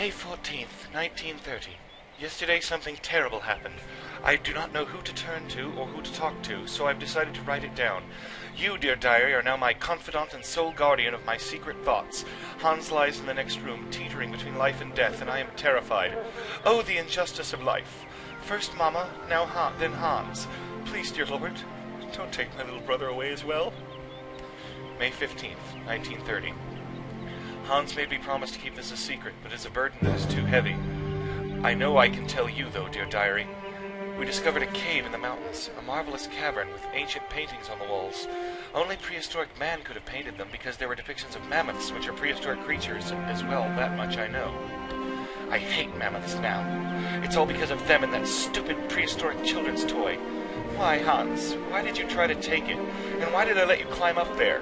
May 14th, 1930. Yesterday something terrible happened. I do not know who to turn to or who to talk to, so I've decided to write it down. You, dear diary, are now my confidant and sole guardian of my secret thoughts. Hans lies in the next room, teetering between life and death, and I am terrified. Oh, the injustice of life. First Mama, now then Hans. Please, dear Lord, don't take my little brother away as well. May 15th, 1930. Hans made me promise to keep this a secret, but it's a burden that is too heavy. I know I can tell you, though, dear diary. We discovered a cave in the mountains, a marvelous cavern with ancient paintings on the walls. Only prehistoric man could have painted them because there were depictions of mammoths, which are prehistoric creatures as well, that much I know. I hate mammoths now. It's all because of them and that stupid prehistoric children's toy. Why, Hans, why did you try to take it? And why did I let you climb up there?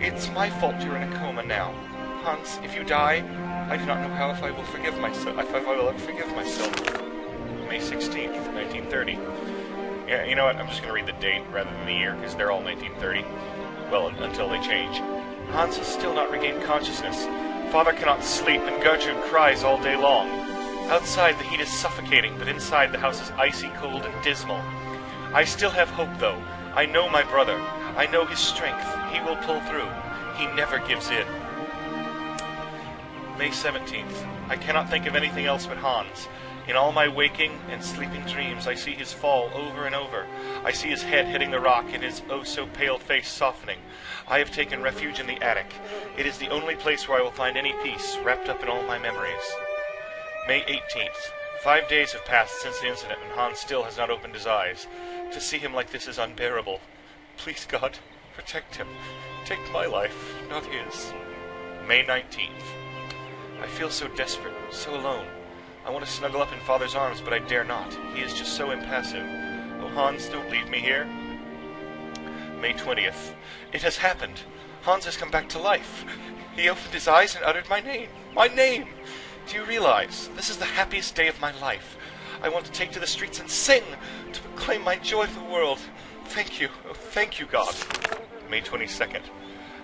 It's my fault you're in a coma now. Hans, if you die, I do not know how if I will forgive myself. May 16th, 1930. Yeah, you know what? I'm just going to read the date rather than the year, because they're all 1930. Well, until they change. Hans has still not regained consciousness. Father cannot sleep, and Gertrude cries all day long. Outside, the heat is suffocating, but inside, the house is icy cold and dismal. I still have hope, though. I know my brother. I know his strength. He will pull through. He never gives in. May 17th. I cannot think of anything else but Hans. In all my waking and sleeping dreams, I see his fall over and over. I see his head hitting the rock and his oh-so-pale face softening. I have taken refuge in the attic. It is the only place where I will find any peace, wrapped up in all my memories. May 18th. 5 days have passed since the incident, and Hans still has not opened his eyes. To see him like this is unbearable. Please, God, protect him. Take my life, not his. May 19th. I feel so desperate, so alone. I want to snuggle up in Father's arms, but I dare not. He is just so impassive. Oh, Hans, don't leave me here. May 20th. It has happened. Hans has come back to life. He opened his eyes and uttered my name. My name! Do you realize? This is the happiest day of my life. I want to take to the streets and sing, to proclaim my joy to the world. Thank you. Oh, thank you, God. May 22nd.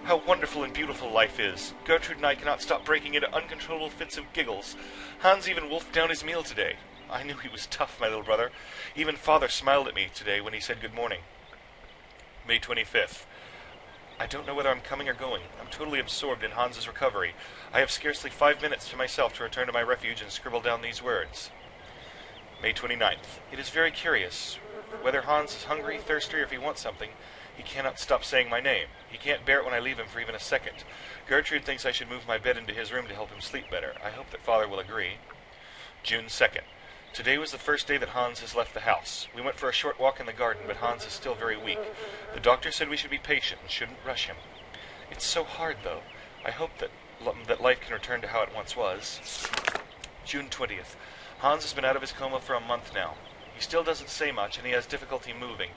How wonderful and beautiful life is. Gertrude and I cannot stop breaking into uncontrollable fits of giggles. Hans even wolfed down his meal today. I knew he was tough, my little brother. Even Father smiled at me today when he said good morning. May 25th. I don't know whether I'm coming or going. I'm totally absorbed in Hans's recovery. I have scarcely 5 minutes to myself to return to my refuge and scribble down these words. May 29th. It is very curious. Whether Hans is hungry, thirsty, or if he wants something, he cannot stop saying my name. He can't bear it when I leave him for even a second. Gertrude thinks I should move my bed into his room to help him sleep better. I hope that Father will agree. June 2nd. Today was the first day that Hans has left the house. We went for a short walk in the garden, but Hans is still very weak. The doctor said we should be patient and shouldn't rush him. It's so hard, though. I hope that life can return to how it once was. June 20th. Hans has been out of his coma for a month now. He still doesn't say much, and he has difficulty moving.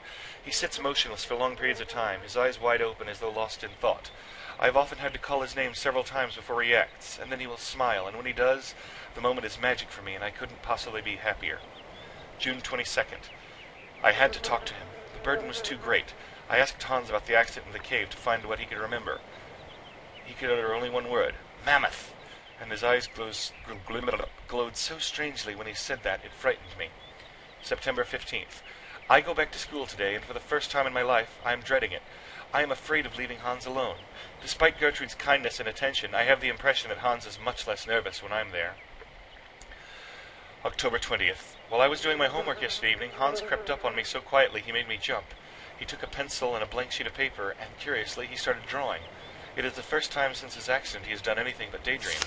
He sits motionless for long periods of time, his eyes wide open as though lost in thought. I have often had to call his name several times before he acts, and then he will smile, and when he does, the moment is magic for me, and I couldn't possibly be happier. June 22nd. I had to talk to him. The burden was too great. I asked Hans about the accident in the cave to find what he could remember. He could utter only one word, mammoth, and his eyes glowed so strangely when he said that it frightened me. September 15th. I go back to school today, and for the first time in my life, I am dreading it. I am afraid of leaving Hans alone. Despite Gertrude's kindness and attention, I have the impression that Hans is much less nervous when I'm there. October 20th. While I was doing my homework yesterday evening, Hans crept up on me so quietly he made me jump. He took a pencil and a blank sheet of paper, and curiously, he started drawing. It is the first time since his accident he has done anything but daydream.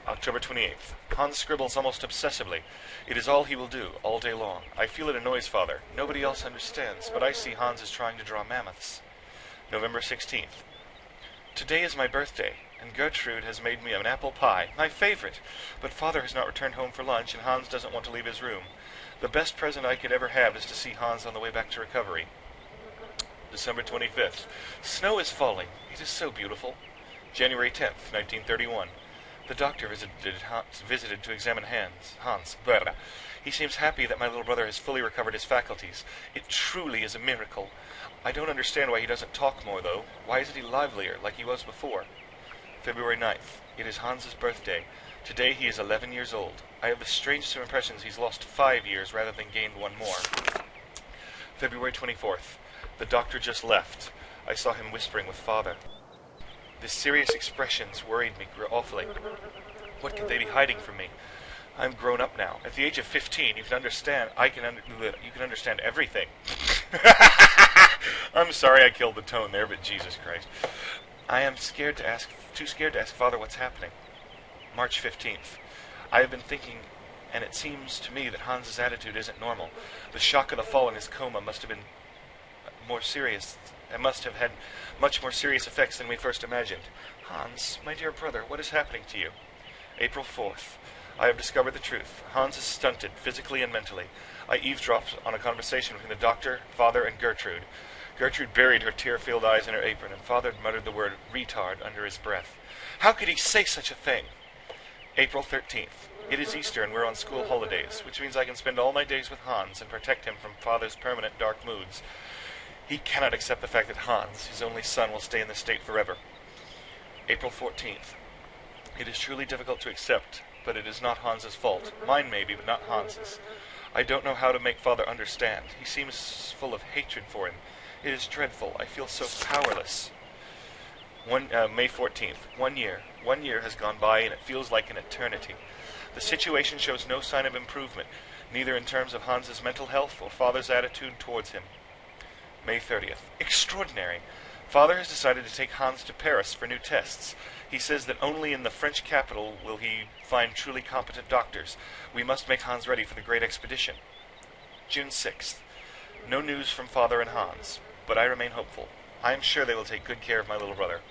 October 28th. Hans scribbles almost obsessively. It is all he will do, all day long. I feel it annoys Father. Nobody else understands, but I see Hans is trying to draw mammoths. November 16th. Today is my birthday, and Gertrude has made me an apple pie, my favorite. But Father has not returned home for lunch, and Hans doesn't want to leave his room. The best present I could ever have is to see Hans on the way back to recovery. December 25th. Snow is falling. It is so beautiful. January 10th, 1931. The doctor visited to examine Hans. He seems happy that my little brother has fully recovered his faculties. It truly is a miracle. I don't understand why he doesn't talk more, though. Why isn't he livelier, like he was before? February 9th. It is Hans's birthday. Today he is 11 years old. I have the strangest of impressions he's lost 5 years rather than gained one more. February 24th. The doctor just left. I saw him whispering with Father. His serious expressions worried me awfully. What could they be hiding from me? I'm grown up now. At the age of 15, you can understand. You can understand everything. I'm sorry I killed the tone there, but Jesus Christ. I am too scared to ask Father what's happening. March 15th. I have been thinking, and it seems to me that Hans's attitude isn't normal. The shock of the fall in his coma must have been more serious. It must have had much more serious effects than we first imagined. Hans, my dear brother, what is happening to you? April 4th. I have discovered the truth. Hans is stunted, physically and mentally. I eavesdropped on a conversation between the doctor, Father, and Gertrude. Gertrude buried her tear-filled eyes in her apron, and Father muttered the word retard under his breath. How could he say such a thing? April 13th. It is Easter, and we're on school holidays, which means I can spend all my days with Hans and protect him from Father's permanent dark moods. He cannot accept the fact that Hans, his only son, will stay in this state forever. April 14th. It is truly difficult to accept, but it is not Hans's fault. Mine maybe, but not Hans's. I don't know how to make Father understand. He seems full of hatred for him. It is dreadful. I feel so powerless. May 14th. 1 year. 1 year has gone by, and it feels like an eternity. The situation shows no sign of improvement, neither in terms of Hans's mental health or Father's attitude towards him. May 30th. Extraordinary! Father has decided to take Hans to Paris for new tests. He says that only in the French capital will he find truly competent doctors. We must make Hans ready for the great expedition. June 6th. No news from Father and Hans, but I remain hopeful. I am sure they will take good care of my little brother.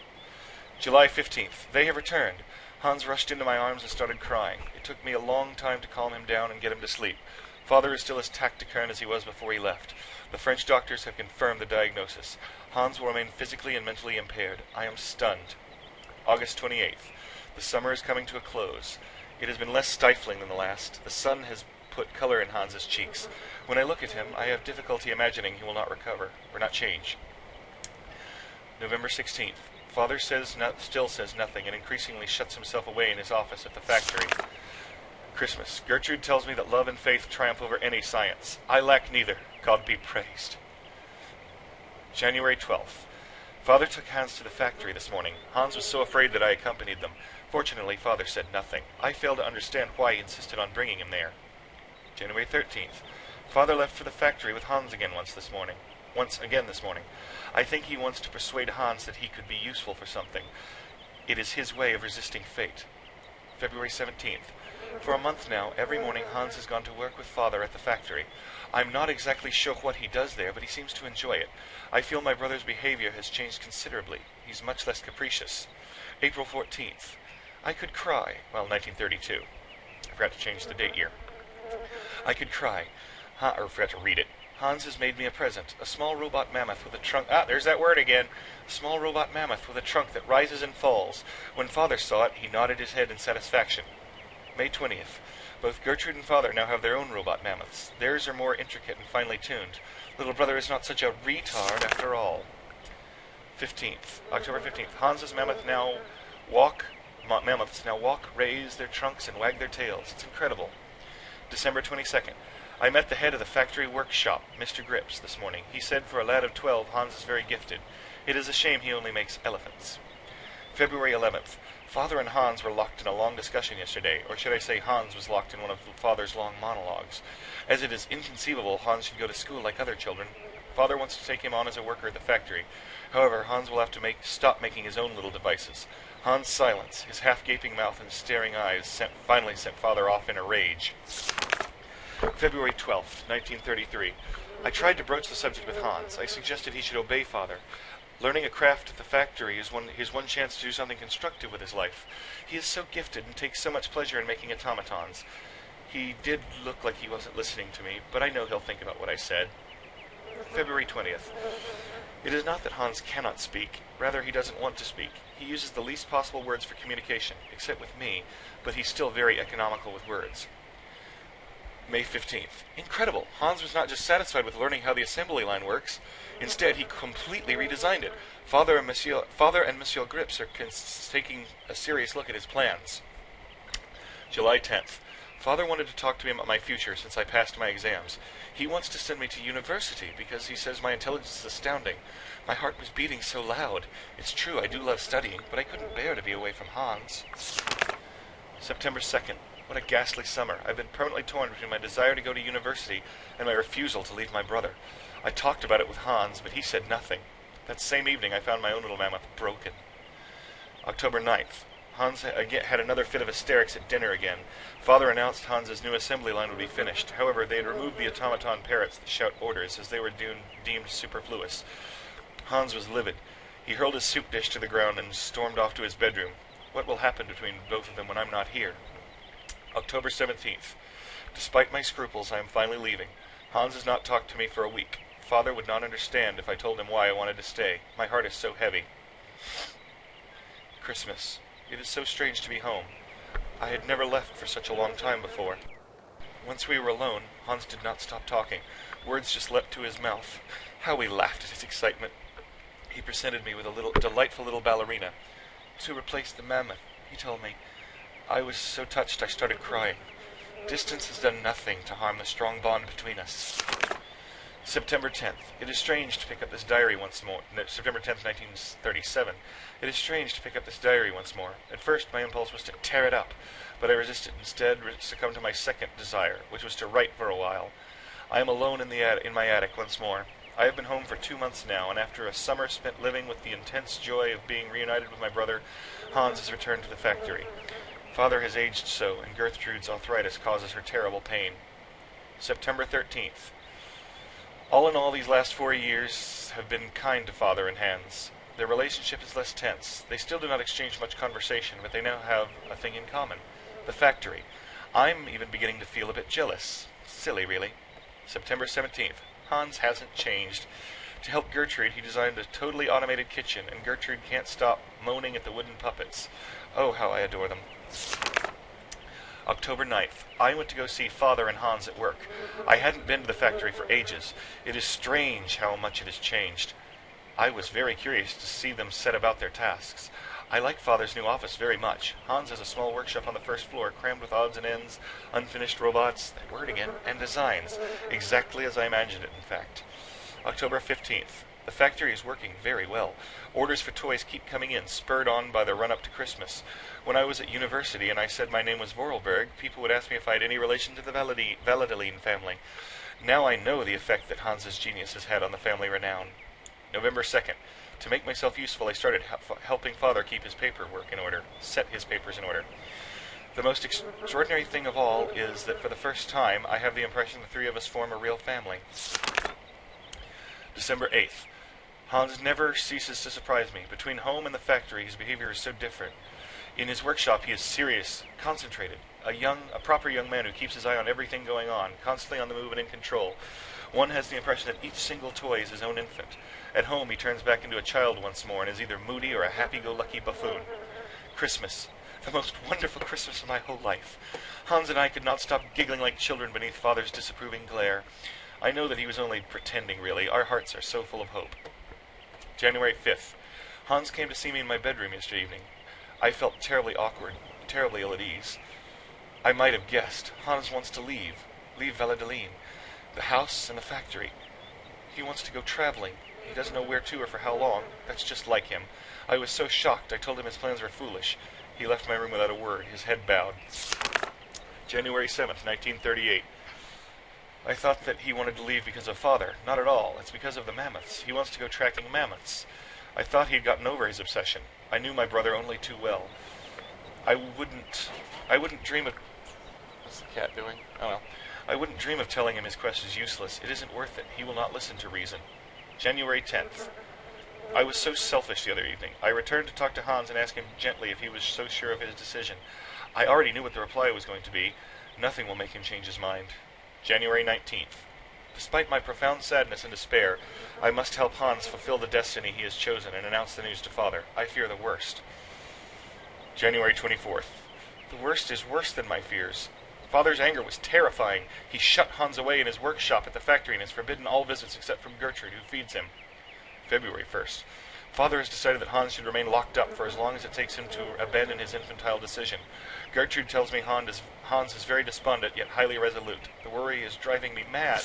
July 15th. They have returned. Hans rushed into my arms and started crying. It took me a long time to calm him down and get him to sleep. Father is still as taciturn as he was before he left. The French doctors have confirmed the diagnosis. Hans will remain physically and mentally impaired. I am stunned. August 28th. The summer is coming to a close. It has been less stifling than the last. The sun has put color in Hans's cheeks. When I look at him, I have difficulty imagining he will not recover, or not change. November 16th. Father still says nothing, and increasingly shuts himself away in his office at the factory. Christmas. Gertrude tells me that love and faith triumph over any science. I lack neither. God be praised. January 12th. Father took Hans to the factory this morning. Hans was so afraid that I accompanied them. Fortunately, Father said nothing. I fail to understand why he insisted on bringing him there. January 13th. Father left for the factory with Hans once again this morning. I think he wants to persuade Hans that he could be useful for something. It is his way of resisting fate. February 17th. For a month now, every morning Hans has gone to work with Father at the factory. I'm not exactly sure what he does there, but he seems to enjoy it. I feel my brother's behavior has changed considerably. He's much less capricious. April 14th. I could cry. Well, 1932. I forgot to change the date year. I could cry. Or forgot to read it. Hans has made me a present. A small robot mammoth with a trunk... there's that word again. A small robot mammoth with a trunk that rises and falls. When Father saw it, he nodded his head in satisfaction. May 20th. Both Gertrude and Father now have their own robot mammoths. Theirs are more intricate and finely tuned. Little brother is not such a retard after all. 15th. October 15th. Hans's mammoths now walk, raise their trunks, and wag their tails. It's incredible. December 22nd. I met the head of the factory workshop, Mr. Grips, this morning. He said for a lad of 12, Hans is very gifted. It is a shame he only makes elephants. February 11th. Father and Hans were locked in a long discussion yesterday, or should I say Hans was locked in one of Father's long monologues. As it is inconceivable Hans should go to school like other children, Father wants to take him on as a worker at the factory. However, Hans will have to stop making his own little devices. Hans' silence, his half-gaping mouth and staring eyes finally sent Father off in a rage. February 12th, 1933. I tried to broach the subject with Hans. I suggested he should obey Father. Learning a craft at the factory is his one chance to do something constructive with his life. He is so gifted and takes so much pleasure in making automatons. He did look like he wasn't listening to me, but I know he'll think about what I said. February 20th. It is not that Hans cannot speak. Rather, he doesn't want to speak. He uses the least possible words for communication, except with me, but he's still very economical with words. May 15th. Incredible! Hans was not just satisfied with learning how the assembly line works. Instead, he completely redesigned it. Father and Monsieur Grips are taking a serious look at his plans. July 10th. Father wanted to talk to me about my future since I passed my exams. He wants to send me to university because he says my intelligence is astounding. My heart was beating so loud. It's true, I do love studying, but I couldn't bear to be away from Hans. September 2nd. What a ghastly summer. I've been permanently torn between my desire to go to university and my refusal to leave my brother. I talked about it with Hans, but he said nothing. That same evening I found my own little mammoth broken. October 9th. Hans had another fit of hysterics at dinner again. Father announced Hans's new assembly line would be finished. However, they had removed the automaton parrots that shout orders, as they were deemed superfluous. Hans was livid. He hurled his soup dish to the ground and stormed off to his bedroom. What will happen between both of them when I'm not here? October 17th. Despite my scruples, I am finally leaving. Hans has not talked to me for a week. Father would not understand if I told him why I wanted to stay. My heart is so heavy. Christmas. It is so strange to be home. I had never left for such a long time before. Once we were alone, Hans did not stop talking. Words just leapt to his mouth. How we laughed at his excitement. He presented me with a delightful little ballerina. To replace the mammoth, he told me. I was so touched I started crying. Distance has done nothing to harm the strong bond between us. September 10th. It is strange to pick up this diary once more. September 10th, 1937. It is strange to pick up this diary once more. At first, my impulse was to tear it up, but I resisted. Instead, succumbed to my second desire, which was to write for a while. I am alone in my attic once more. I have been home for 2 months now, and after a summer spent living with the intense joy of being reunited with my brother, Hans has returned to the factory. Father has aged so, and Gertrude's arthritis causes her terrible pain. September 13th. All in all, these last 4 years have been kind to Father and Hans. Their relationship is less tense. They still do not exchange much conversation, but they now have a thing in common. The factory. I'm even beginning to feel a bit jealous. Silly, really. September 17th. Hans hasn't changed. To help Gertrude, he designed a totally automated kitchen, and Gertrude can't stop moaning at the wooden puppets. Oh, how I adore them. October 9th. I went to go see Father and Hans at work. I hadn't been to the factory for ages. It is strange how much it has changed. I was very curious to see them set about their tasks. I like Father's new office very much. Hans has a small workshop on the first floor, crammed with odds and ends, unfinished robots, that word again, and designs. Exactly as I imagined it, in fact. October 15th. The factory is working very well. Orders for toys keep coming in, spurred on by the run-up to Christmas. When I was at university and I said my name was Vorarlberg, people would ask me if I had any relation to the Valladolid family. Now I know the effect that Hans's genius has had on the family renown. November 2nd. To make myself useful, I started helping Father keep his paperwork in order, set his papers in order. The most extraordinary thing of all is that for the first time, I have the impression the three of us form a real family. December 8th. Hans never ceases to surprise me. Between home and the factory, his behavior is so different. In his workshop, he is serious, concentrated, a proper young man who keeps his eye on everything going on, constantly on the move and in control. One has the impression that each single toy is his own infant. At home, he turns back into a child once more and is either moody or a happy-go-lucky buffoon. Christmas. The most wonderful Christmas of my whole life. Hans and I could not stop giggling like children beneath Father's disapproving glare. I know that he was only pretending, really. Our hearts are so full of hope. January 5th. Hans came to see me in my bedroom yesterday evening. I felt terribly awkward, terribly ill at ease. I might have guessed. Hans wants to leave Valladolid, the house and the factory. He wants to go traveling. He doesn't know where to or for how long. That's just like him. I was so shocked I told him his plans were foolish. He left my room without a word, his head bowed. January 7th, 1938. I thought that he wanted to leave because of Father. Not at all. It's because of the mammoths. He wants to go tracking mammoths. I thought he had gotten over his obsession. I knew my brother only too well. I wouldn't dream of... What's the cat doing? Oh well. I wouldn't dream of telling him his quest is useless. It isn't worth it. He will not listen to reason. January 10th. I was so selfish the other evening. I returned to talk to Hans and ask him gently if he was so sure of his decision. I already knew what the reply was going to be. Nothing will make him change his mind. January 19th. Despite my profound sadness and despair, I must help Hans fulfill the destiny he has chosen and announce the news to Father. I fear the worst. January 24th. The worst is worse than my fears. Father's anger was terrifying. He shut Hans away in his workshop at the factory and has forbidden all visits except from Gertrude, who feeds him. February 1st. Father has decided that Hans should remain locked up for as long as it takes him to abandon his infantile decision. Gertrude tells me Hans is very despondent, yet highly resolute. The worry is driving me mad.